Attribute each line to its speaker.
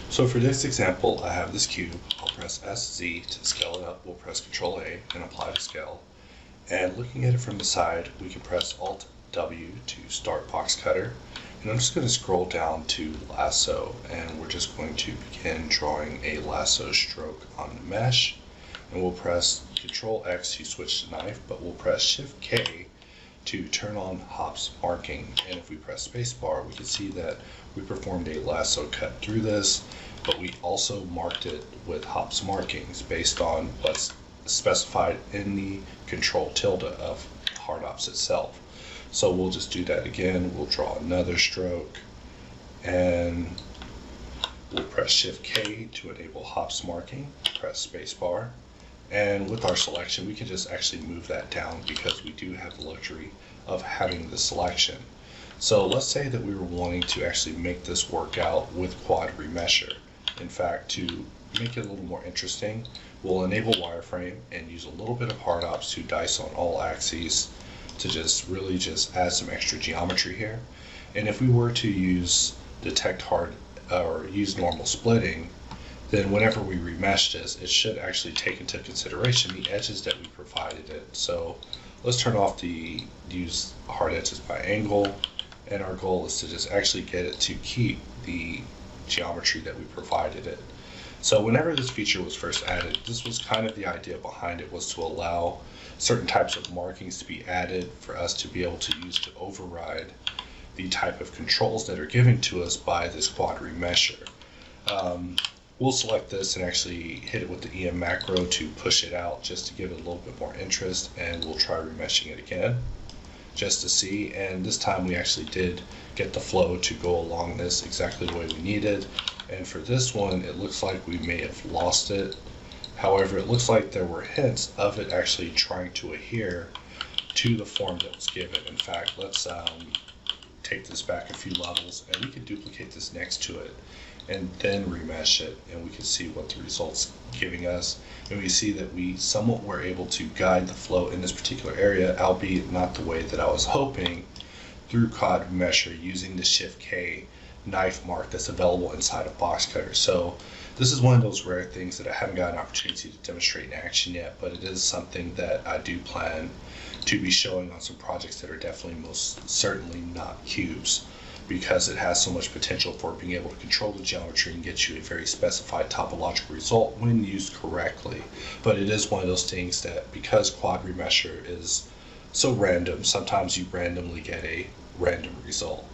Speaker 1: So for this example, I have this cube. I'll press SZ to scale it up. We'll press Ctrl A and apply to scale. And looking at it from the side, we can press Alt W to start box cutter. And I'm just going to scroll down to lasso, and we're just going to begin drawing a lasso stroke on the mesh. And we'll press Ctrl X to switch to knife, but we'll press Shift K to turn on hops marking. And if we press spacebar, we can see that we performed a lasso cut through this, but we also marked it with hops markings based on what's specified in the control tilde of HardOps itself. So we'll just do that again. We'll draw another stroke, and we'll press Shift K to enable hops marking, press spacebar. And with our selection, we can just actually move that down because we do have the luxury of having the selection. So let's say that we were wanting to actually make this work out with quad remesher. In fact, to make it a little more interesting, we'll enable wireframe and use a little bit of HardOps to dice on all axes to just really add some extra geometry here. And if we were to use detect hard or use normal splitting, then whenever we remesh this, it should actually take into consideration the edges that we provided it. So let's turn off the use hard edges by angle, and our goal is to just actually get it to keep the geometry that we provided it. So whenever this feature was first added, this was kind of the idea behind it, was to allow certain types of markings to be added for us to be able to use to override the type of controls that are given to us by this quad remesher. We'll select this and actually hit it with the EM macro to push it out just to give it a little bit more interest, and we'll try remeshing it again just to see. And this time we actually did get the flow to go along this exactly the way we needed. And for this one, it looks like we may have lost it. However, it looks like there were hints of it actually trying to adhere to the form that was given. In fact, let's take this back a few levels, and we can duplicate this next to it and then remesh it, and we can see what the results giving us. And we see that we somewhat were able to guide the flow in this particular area, albeit not the way that I was hoping, through quad remesher using the Shift K knife mark that's available inside of BoxCutter. So this is one of those rare things that I haven't got an opportunity to demonstrate in action yet, but it is something that I do plan to be showing on some projects that are definitely most certainly not cubes, because it has so much potential for being able to control the geometry and get you a very specified topological result when used correctly. But it is one of those things that, because quad remesher is so random, sometimes you randomly get a random result.